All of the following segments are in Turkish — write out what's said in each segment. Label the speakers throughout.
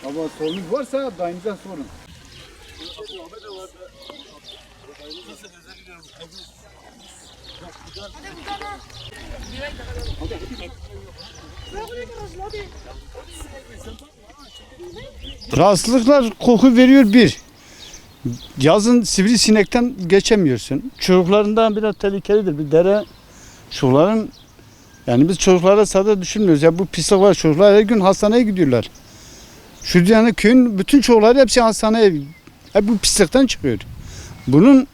Speaker 1: Ama sorunuz varsa dayınıza sorun. Rahatsızlıklar koku veriyor bir. Yazın sivrisinekten geçemiyorsun. Çocuklarından biraz tehlikelidir. Bir dere çocukların yani biz çocuklara sadece düşünmüyoruz. Ya bu pislik var. Çocuklar her gün hastaneye gidiyorlar. Şu yani köyün bütün çocukları hepsi hastaneye. Hep bu pislikten çıkıyor. Bunun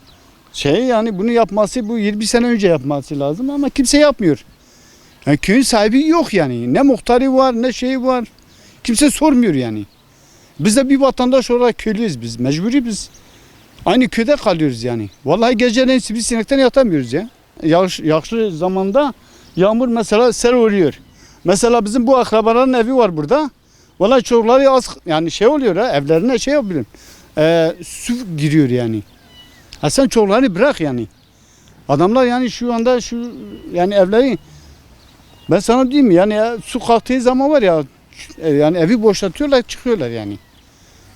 Speaker 1: yani bunu yapması bu 20 sene önce yapması lazım ama kimse yapmıyor. Yani köyün sahibi yok yani. Ne muhtarı var ne şeyi var. Kimse sormuyor yani. Biz de bir vatandaş olarak köylüyüz biz. Mecburi biz. Aynı köyde kalıyoruz yani. Vallahi geceleyin sivrisinekten yatamıyoruz ya. Yağışlı zamanda yağmur mesela sel oluyor. Mesela bizim bu akrabaların evi var burada. Vallahi çocukları az yani oluyor ha evlerine yapıyor. Su giriyor yani. Ha sen çocukları bırak yani. Adamlar yani şu anda yani evleri ben sana diyeyim yani ya, su kalktığı zaman var ya yani evi boşaltıyorlar çıkıyorlar yani.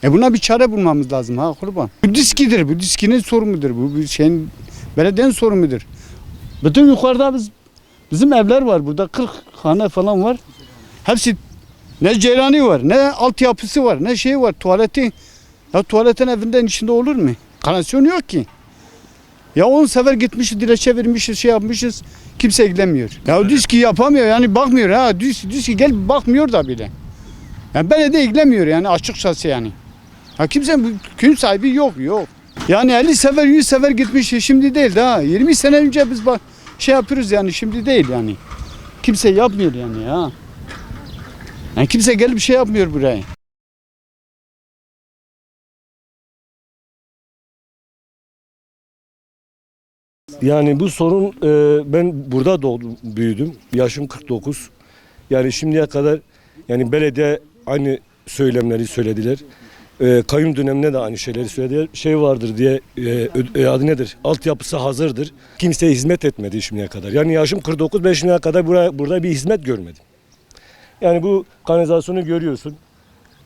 Speaker 1: Buna bir çare bulmamız lazım ha kurban. Bu diskidir, bu diskinin sorumudur, bu bir şeyin belediyenin sorumudur. Bütün yukarıda bizim evler var burada 40 hane falan var. Hepsi ne ceyrani var, ne altyapısı var, ne şey var, tuvaleti. Ya tuvaletin evinden içinde olur mu? Kanasyon yok ki. Ya 10 sefer gitmişiz, dilekçe vermişiz, yapmışız. Kimse ilgilenmiyor. Ya diski yapamıyor yani bakmıyor ha. Diski gel bakmıyor da bile. Yani belediye ilgilenmiyor yani açıkçası yani. Ha kimse köyün sahibi yok. Yani 50 sefer 100 sefer gitmiş şimdi değil daha. 20 sene önce biz yapıyoruz yani şimdi değil yani. Kimse yapmıyor yani ya. Yani kimse gelip bir şey yapmıyor buraya.
Speaker 2: Yani bu sorun ben burada doğdum, büyüdüm. Yaşım 49. Yani şimdiye kadar yani belediye aynı söylemleri söylediler. Kayyum döneminde de aynı şeyleri söylediler. Şey vardır diye adı nedir? Altyapısı hazırdır. Kimseye hizmet etmedi şimdiye kadar. Yani yaşım 49, ben şimdiye kadar burada bir hizmet görmedim. Yani bu kanalizasyonu görüyorsun.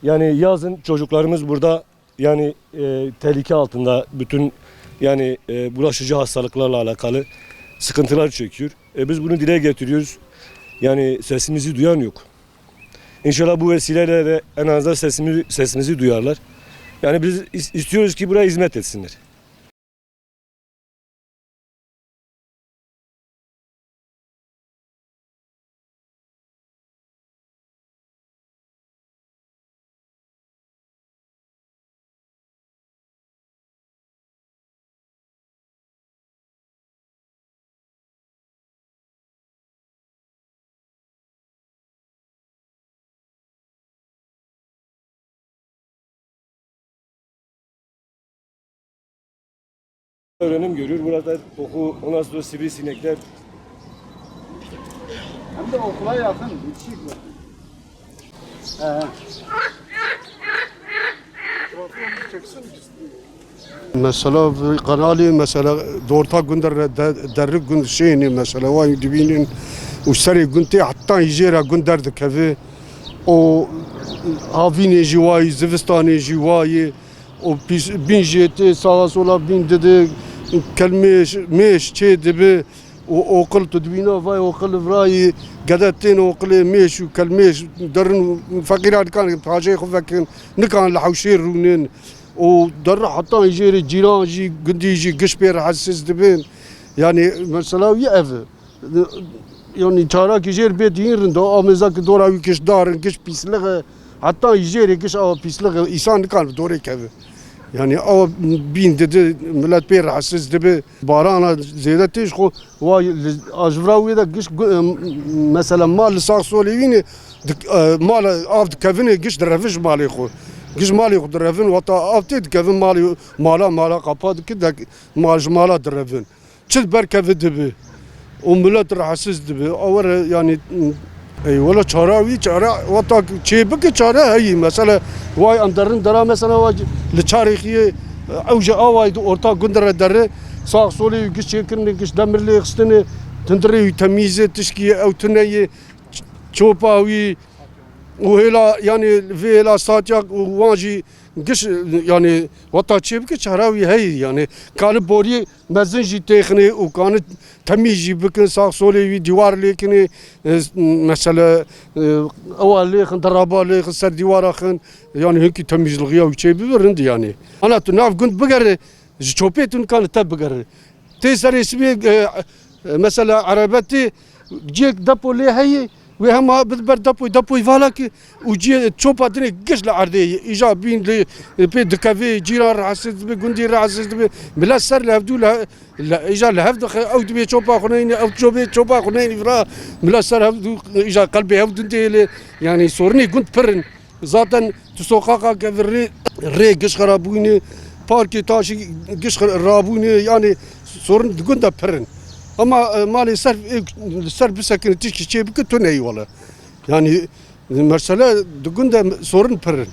Speaker 2: Yani yazın çocuklarımız burada yani tehlike altında bütün yani bulaşıcı hastalıklarla alakalı sıkıntılar çekiyor. Biz bunu dile getiriyoruz. Yani sesimizi duyan yok. İnşallah bu vesileyle de en azından sesimizi duyarlar. Yani biz istiyoruz ki buraya hizmet etsinler. Öğrenim görüyor. Burada koku, ondan sonra sivrisinekler.
Speaker 1: Hem de okula yakın. Yetişik var.
Speaker 3: Mesela kanalı mesela doğrta gündür derri gün şeyini mesela vay dibinin usari günte hatta yiyera günderdik evi o avine jivayi zivistani jivayi o binjeti sağa sola bin dedi kelmeş meş çe dibi o okul tedbina vay okul vrayi gadattin okul meş و kelmeş derin fakirat kan taje khfakin nikan lahawshir runin ودر حتى يجري جيران جي قدي يجي قشبير حسس دبين يعني مثلا يأف يعني تراك يجير بيت يرن دو أمزاك دورا ويكش دارن كش بيسلغ حتى يجري كش أو بيسلغ إنسان كان دوري كذا يعني أو بين دد ملات بير حسس دب بارانا زيادة تيشخو واي أجبراوي ده كش مثلا مال ساقسوليين مال أفد كافين كش درفش مالي خو Giz mali kudurevin, vata avtid kevin mala kapadı ki de mala durevin. Çiz berkevi dibi, o millet rahatsız dibi. Avar yani, valla çare, vata çeybi ki çare hayi. Mesela vay andarın dara mesela vay liçarikiye, avcı avaydı orta gündere derre, sağ solu giz çekirini giz demirli xistini, تندري تمييز تشكي او تني تشوباوي وهلا يعني في لا ساتيا وانجي قش يعني وطا تشيبك شهراوي هي يعني كان بوري مزنجي تخني وكانت تميجي بكن ساقسولي ديوار لكن مثلا اول لي خندرابا لي خسر ديوار خن يعني هيك تميج الغيا وشيب برند يعني انا تناف كنت بقر شوبيت كانت تبقر تيسر اسمي مثلا عربتي جيك دبو لي هي وهم بدبر دبو يفالك وجي تشوبا دري قش العردي اجا بين لي بي دكافي جيران راسد بقندي راسد بلا سر لهبدو اجا لهبد او دبي تشوبا خنين او تشوبا خنين فرا بلا سر هبدو اجا قلبي هبدو يعني صورني كنت برن zaten sokaka kevri re giş karabuni parki taşı giş rabuni yani sorun dugunda perin ama maalesef ser bir sakin tişki şey bir kötü neyi valla yani mesela dugunda sorun perin